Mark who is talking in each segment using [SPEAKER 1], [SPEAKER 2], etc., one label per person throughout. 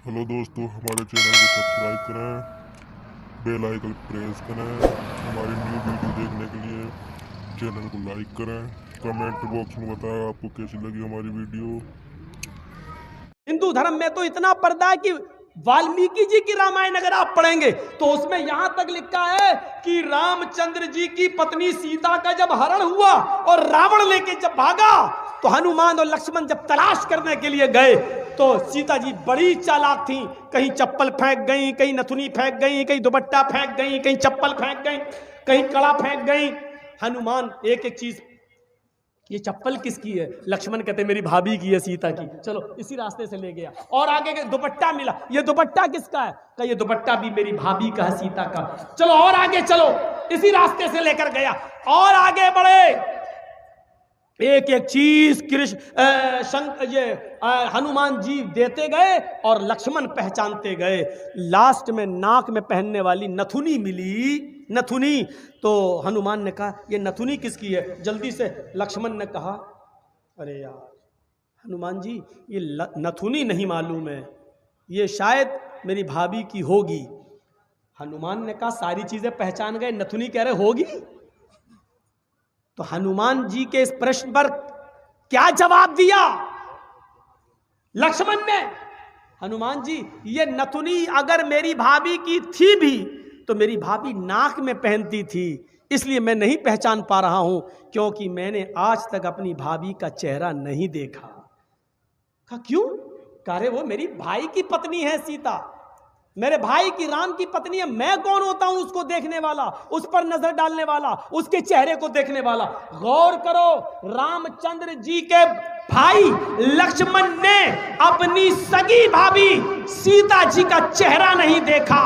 [SPEAKER 1] Hello दोस्तों, हमारे channel को सब्सक्राइब करें, बेल आइकन प्रेस करें। हमारी न्यू वीडियो देखने के लिए चैनल को लाइक करें। कमेंट बॉक्स में बताएं आपको कैसी लगी हमारी वीडियो।
[SPEAKER 2] हिंदू धर्म में तो इतना पर्दा है कि वाल्मीकि जी की रामायण अगर आप पढ़ेंगे तो उसमें यहां तक लिखा है कि रामचंद्र जी की पत्नी सीता का जब हरण हुआ और रावण लेके जब भागा तो हनुमान और लक्ष्मण जब तलाश करने के लिए गए तो सीता जी बड़ी चालाक थी। कहीं चप्पल फेंक गई, कहीं नथुनी फेंक गई, कहीं दुपट्टा फेंक गई, कहीं चप्पल फेंक गई, कहीं कड़ा फेंक गई। हनुमान एक एक चीज, ये चप्पल किसकी है? लक्ष्मण कहते मेरी भाभी की है, सीता की। चलो इसी रास्ते से ले गया और आगे के दुपट्टा मिला, ये दुपट्टा किसका है? कहा ये दुपट्टा भी मेरी भाभी का है, सीता का। चलो और आगे चलो, इसी रास्ते से लेकर गया और आगे बढ़े। एक एक चीज हनुमान जी देते गए और लक्ष्मण पहचानते गए। लास्ट में नाक में पहनने वाली नथुनी मिली, नथुनी। तो हनुमान ने कहा ये नथुनी किसकी है? जल्दी से लक्ष्मण ने कहा अरे यार हनुमान जी ये नथुनी नहीं मालूम है, ये शायद मेरी भाभी की होगी। हनुमान ने कहा सारी चीजें पहचान गए, नथुनी कह रहे होगी। तो हनुमान जी के इस प्रश्न पर क्या जवाब दिया लक्ष्मण ने? हनुमान जी ये नथुनी अगर मेरी भाभी की थी भी तो मेरी भाभी नाक में पहनती थी, इसलिए मैं नहीं पहचान पा रहा हूं, क्योंकि मैंने आज तक अपनी भाभी का चेहरा नहीं देखा। कहा क्यों? कह वो मेरी भाई की पत्नी है सीता, मेरे भाई की राम की पत्नी है। मैं कौन होता हूं उसको देखने वाला, उस पर नजर डालने वाला, उसके चेहरे को देखने वाला? गौर करो, रामचंद्र जी के भाई लक्ष्मण ने अपनी सगी भाभी सीता जी का चेहरा नहीं देखा,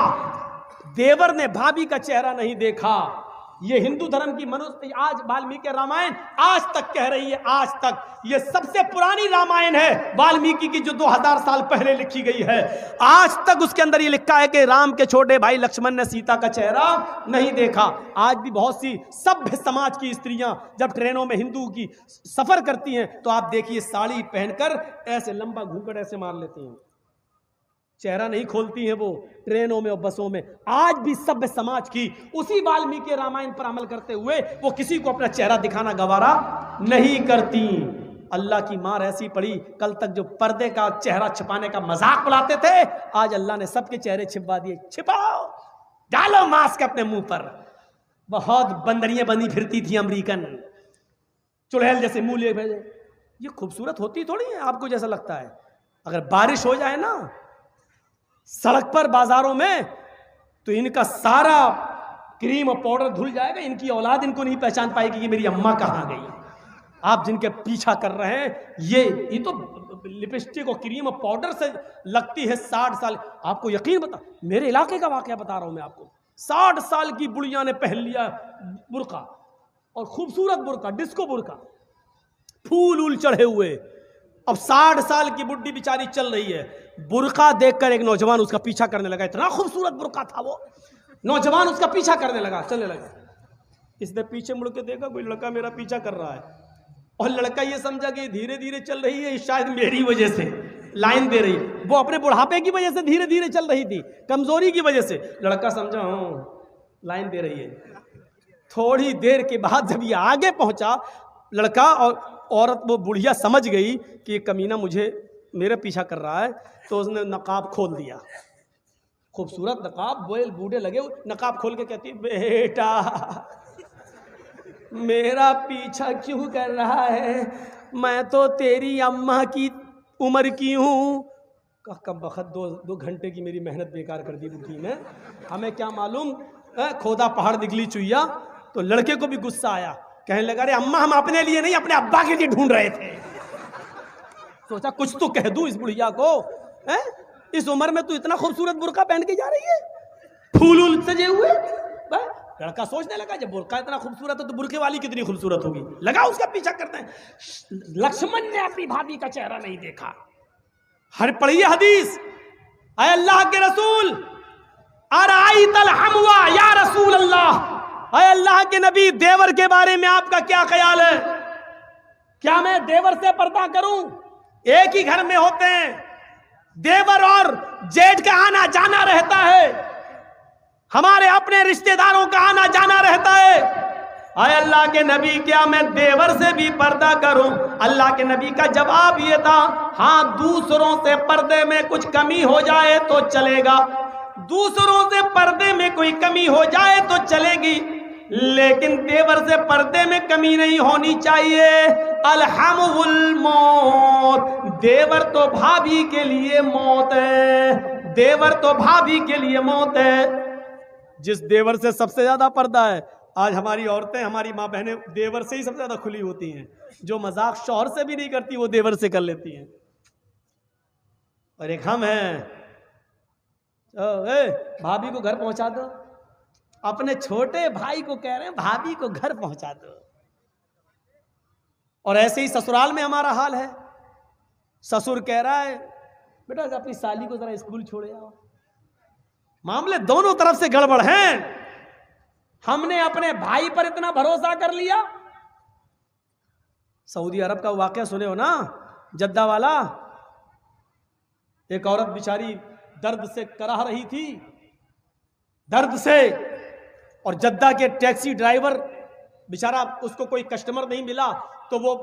[SPEAKER 2] देवर ने भाभी का चेहरा नहीं देखा। ये हिंदू धर्म की मनुष्य आज वाल्मीकि रामायण आज तक कह रही है, आज तक ये सबसे पुरानी रामायण है वाल्मीकि की, जो 2000 साल पहले लिखी गई है। आज तक उसके अंदर ये लिखा है कि राम के छोटे भाई लक्ष्मण ने सीता का चेहरा नहीं देखा। आज भी बहुत सी सभ्य समाज की स्त्रियां जब ट्रेनों में हिंदू की सफर करती हैं तो आप देखिए साड़ी पहनकर ऐसे लंबा घूंघट ऐसे मार लेती हैं, चेहरा नहीं खोलती हैं वो ट्रेनों में और बसों में। आज भी सभ्य समाज की उसी वाल्मीकि रामायण पर अमल करते हुए वो किसी को अपना चेहरा दिखाना गवारा नहीं करती। अल्लाह की मार ऐसी पड़ी, कल तक जो पर्दे का चेहरा छिपाने का मजाक उड़ाते थे, आज अल्लाह ने सबके चेहरे छिपा दिए। छिपाओ, डालो मास्क अपने मुंह पर। बहुत बंदरियां बनी फिरती थी अमेरिकन, चुड़ैल जैसे मुंह ले भेजे। ये खूबसूरत होती थोड़ी है आपको जैसा लगता है। अगर बारिश हो जाए ना सड़क पर बाजारों में तो इनका सारा क्रीम और पाउडर धुल जाएगा, इनकी औलाद इनको नहीं पहचान पाएगी कि मेरी अम्मा कहाँ गई। आप जिनके पीछा कर रहे हैं ये तो लिपस्टिक और क्रीम और पाउडर से लगती है 60 साल। आपको यकीन बता, मेरे इलाके का वाकया बता रहा हूं मैं आपको। 60 साल की बुढ़िया ने पहन लिया बुर्का, और खूबसूरत बुर्का, डिस्को बुर्का, फूल उल चढ़े हुए। अब 60 साल की बुढ़ी बेचारी चल रही है, बुर्का देखकर एक नौजवान उसका पीछा करने लगा। इतना खूबसूरत बुर्का था वो, नौजवान उसका पीछा करने लगा, चलने लगा। इसने पीछे मुड़ के देखा कोई लड़का मेरा पीछा कर रहा है, और लड़का ये समझा कि धीरे धीरे चल रही है, शायद मेरी वजह से लाइन दे रही है। वो अपने बुढ़ापे की वजह से धीरे धीरे चल रही थी, कमजोरी की वजह से। लड़का समझा हाँ लाइन दे रही है। थोड़ी देर के बाद जब ये आगे पहुंचा, लड़का और औरत, वो बुढ़िया समझ गई कि ये कमीना मुझे मेरा पीछा कर रहा है, तो उसने नकाब खोल दिया। खूबसूरत नकाब, बोल बूढ़े लगे, नकाब खोल के कहती बेटा मेरा पीछा क्यों कर रहा है? मैं तो तेरी अम्मा की उम्र की हूँ। कब वक्त 2 घंटे की मेरी मेहनत बेकार कर दी बुढ़ी ने, हमें क्या मालूम खोदा पहाड़ निकली चुईया। तो लड़के को भी गुस्सा आया, कहने लगा अरे अम्मा हम अपने लिए नहीं अपने अब्बा के लिए ढूंढ रहे थे। सोचा कुछ तो कह दूं इस बुढ़िया को, इस उम्र में तू इतना खूबसूरत बुर्का पहन के जा रही है, फूल उल सजे हुए। लड़का सोचने लगा जब बुर्का इतना खूबसूरत है तो बुर्के वाली कितनी खूबसूरत होगी, लगा उसका पीछा करते हैं। लक्ष्मण ने अपनी भाभी का चेहरा नहीं देखा। हर पढ़िए हदीस, अय अल्लाह के रसूल अराइतल हमवा या रसूल अल्लाह, अय अल्लाह के नबी देवर के बारे में आपका क्या ख्याल है? क्या मैं देवर से पर्दा करूं? एक ही घर में होते हैं, देवर और जेठ का आना जाना रहता है, हमारे अपने रिश्तेदारों का आना जाना रहता है। आए अल्लाह के नबी, क्या मैं देवर से भी पर्दा करूं? अल्लाह के नबी का जवाब ये था, हाँ दूसरों से पर्दे में कुछ कमी हो जाए तो चलेगा, दूसरों से पर्दे में कोई कमी हो जाए तो चलेगी, लेकिन देवर से पर्दे में कमी नहीं होनी चाहिए। अलहमुल मौत, देवर तो भाभी के लिए मौत है, देवर तो भाभी के लिए मौत है। जिस देवर से सबसे ज्यादा पर्दा है, आज हमारी औरतें, हमारी माँ बहनें देवर से ही सबसे ज्यादा खुली होती हैं। जो मजाक शौहर से भी नहीं करती वो देवर से कर लेती हैं। और एक हम हैं, भाभी को घर पहुंचा दो, अपने छोटे भाई को कह रहे हैं भाभी को घर पहुंचा दो। और ऐसे ही ससुराल में हमारा हाल है। ससुर कह रहा है बेटा अपनी साली को जरा स्कूल छोड़ आओ। मामले दोनों तरफ से गड़बड़ हैं। हमने अपने भाई पर इतना भरोसा कर लिया। सऊदी अरब का वाकया सुने हो ना, जद्दा वाला। एक औरत बेचारी दर्द से कराह रही थी, दर्द से, और जद्दा के टैक्सी ड्राइवर बेचारा, उसको कोई कस्टमर नहीं मिला तो वो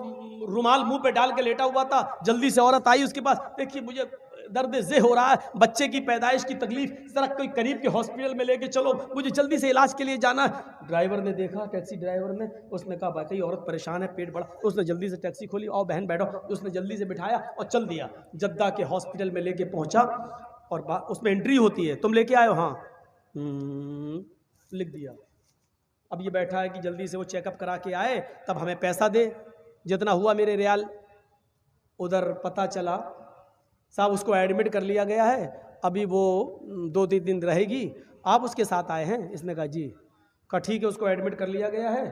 [SPEAKER 2] रुमाल मुंह पे डाल के लेटा हुआ था। जल्दी से औरत आई उसके पास, देखिए मुझे दर्द से हो रहा है, बच्चे की पैदाइश की तकलीफ, जरा कोई करीब के हॉस्पिटल में लेके चलो, मुझे जल्दी से इलाज के लिए जाना है। ड्राइवर ने देखा, टैक्सी ड्राइवर ने, उसने कहा भाई औरत परेशान है, पेट बड़ा। उसने जल्दी से टैक्सी खोली, आओ बहन बैठो। उसने जल्दी से बिठाया और चल दिया। जद्दा के हॉस्पिटल में लेके पहुंचा और उसमें एंट्री होती है, तुम लेके आए हो? हाँ, लिख दिया। अब ये बैठा है कि जल्दी से वो चेकअप करा के आए, तब हमें पैसा दे, जितना हुआ मेरे रियाल। उधर पता चला साहब उसको एडमिट कर लिया गया है, अभी वो 2-3 दिन रहेगी, आप उसके साथ आए हैं? इसने कहा जी। कहा ठीक है, उसको एडमिट कर लिया गया है।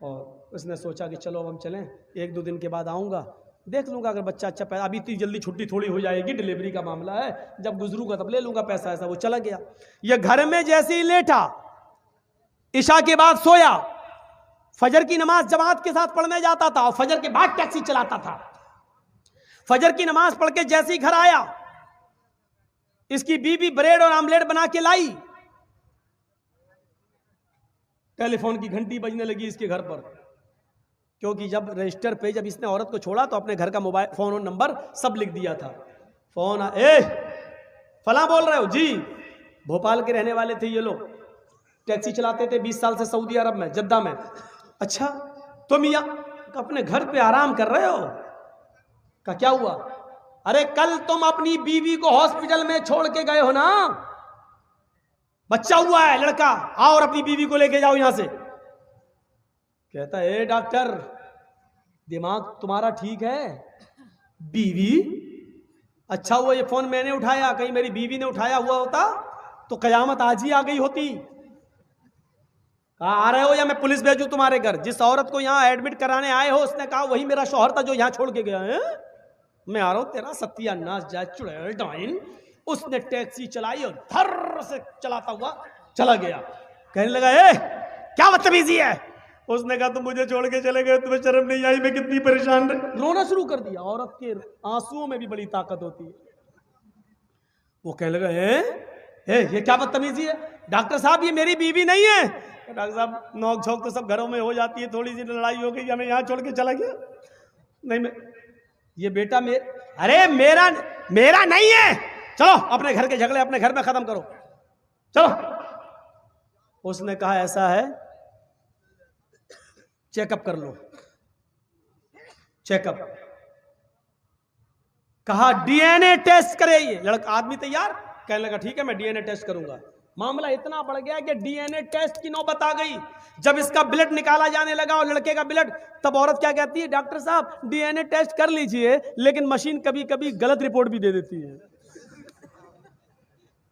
[SPEAKER 2] और उसने सोचा कि चलो अब हम चलें, 1-2 दिन के बाद आऊँगा, देख लूँगा अगर बच्चा अच्छा पैदा, अभी इतनी जल्दी छुट्टी थोड़ी हो जाएगी, डिलीवरी का मामला है, जब गुजरूंगा तब ले लूँगा पैसा। ऐसा वो चला गया। ये घर में जैसे ही लेटा, इशा के बाद सोया, फजर की नमाज जमात के साथ पढ़ने जाता था और फजर के बाद टैक्सी चलाता था। फजर की नमाज पढ़ के जैसे ही घर आया, इसकी बीवी ब्रेड और आमलेट बना के लाई। टेलीफोन की घंटी बजने लगी इसके घर पर, क्योंकि जब रजिस्टर पे जब इसने औरत को छोड़ा तो अपने घर का मोबाइल फोन और नंबर सब लिख दिया था। फोन फला बोल रहे हो? जी। भोपाल के रहने वाले थे ये लोग, टैक्सी चलाते थे 20 साल से सऊदी अरब में, जद्दा में। अच्छा तुम यहाँ अपने घर पे आराम कर रहे हो? का क्या हुआ? अरे कल तुम अपनी बीवी को हॉस्पिटल में छोड़ के गए हो ना, बच्चा हुआ है लड़का, आओ और अपनी बीवी को लेके जाओ यहां से। कहता है डॉक्टर दिमाग तुम्हारा ठीक है? बीवी? अच्छा हुआ ये फोन मैंने उठाया, कहीं मेरी बीवी ने उठाया हुआ होता तो कयामत आज ही आ गई होती। कहा आ रहे हो या मैं पुलिस भेजूं तुम्हारे घर? जिस औरत को यहाँ एडमिट कराने आए हो उसने कहा वही मेरा शौहर था जो यहाँ छोड़ के गया है। मैं आ रहा हूं, तेरा सत्यानाश जाए चुड़ैल डाइन। उसने टैक्सी चलाई और धर से चलाता हुआ चला गया। कहने लगा क्या बदतमीजी है? उसने कहा तुम मुझे छोड़ के चले गए, तुम्हें शर्म नहीं आई? मैं कितनी परेशान रही। रोना शुरू कर दिया। औरत के आंसुओं में भी बड़ी ताकत होती है। वो कहने लगा ये क्या बदतमीजी है? डॉक्टर साहब ये मेरी बीवी नहीं है। डॉक्टर साहब नोक झोंक तो सब घरों में हो जाती है, थोड़ी सी लड़ाई हो गई, हमें यहाँ छोड़ के चला गया। नहीं मैं ये बेटा अरे मेरा नहीं है, चलो अपने घर के झगड़े अपने घर में खत्म करो, चलो। उसने कहा ऐसा है चेकअप कर लो। चेकअप कहा डीएनए टेस्ट करे। ये लड़का आदमी तैयार, कहने लगा ठीक है मैं डीएनए टेस्ट करूंगा। मामला इतना बढ़ गया कि डीएनए टेस्ट की नौबत आ गई। जब इसका ब्लड निकाला जाने लगा और लड़के का ब्लड, तब औरत क्या कहती है डॉक्टर साहब डीएनए टेस्ट कर लीजिए, लेकिन मशीन कभी कभी गलत रिपोर्ट भी दे देती है।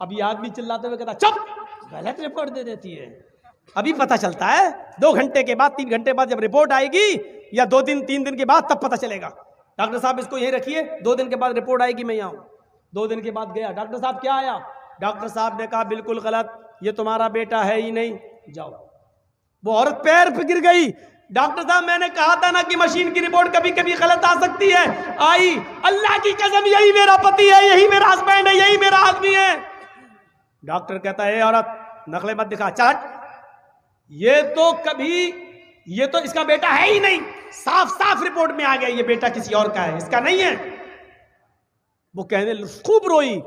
[SPEAKER 2] अब ये आदमी चिल्लाते हुए कहता चुप, गलत रिपोर्ट दे देती है। अभी पता चलता है 2 घंटे के बाद 3 घंटे बाद जब रिपोर्ट आएगी, या 2 दिन 3 दिन के बाद, तब पता चलेगा। डॉक्टर साहब इसको यहीं रखिए, 2 दिन के बाद रिपोर्ट आएगी, मैं यहाँ हूं। 2 दिन के बाद गया, डॉक्टर साहब क्या आया? डॉक्टर साहब ने कहा बिल्कुल गलत, ये तुम्हारा बेटा है ही नहीं, जाओ। वो औरत पैर पे गिर गई, डॉक्टर साहब मैंने कहा था ना कि मशीन की रिपोर्ट कभी कभी गलत आ सकती है। आई, अल्लाह की कसम यही मेरा पति है, यही मेरा हस्बैंड है, यही मेरा आदमी है। डॉक्टर कहता है औरत नकले मत दिखा, चल। ये तो इसका बेटा है ही नहीं, साफ साफ रिपोर्ट में आ गया ये बेटा किसी और का है, इसका नहीं है। वो कहने खूब रोई।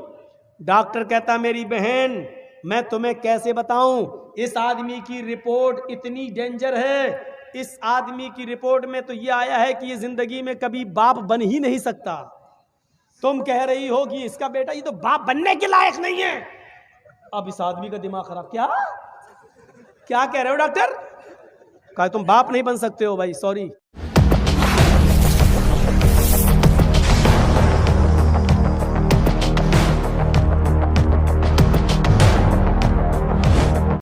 [SPEAKER 2] डॉक्टर कहता मेरी बहन मैं तुम्हें कैसे बताऊं, इस आदमी की रिपोर्ट इतनी डेंजर है, इस आदमी की रिपोर्ट में तो ये आया है कि ये जिंदगी में कभी बाप बन ही नहीं सकता। तुम कह रही हो कि इसका बेटा ये तो बाप बनने के लायक नहीं है। अब इस आदमी का दिमाग खराब। क्या कह रहे हो डॉक्टर? कहा तुम बाप नहीं बन सकते हो भाई, सॉरी।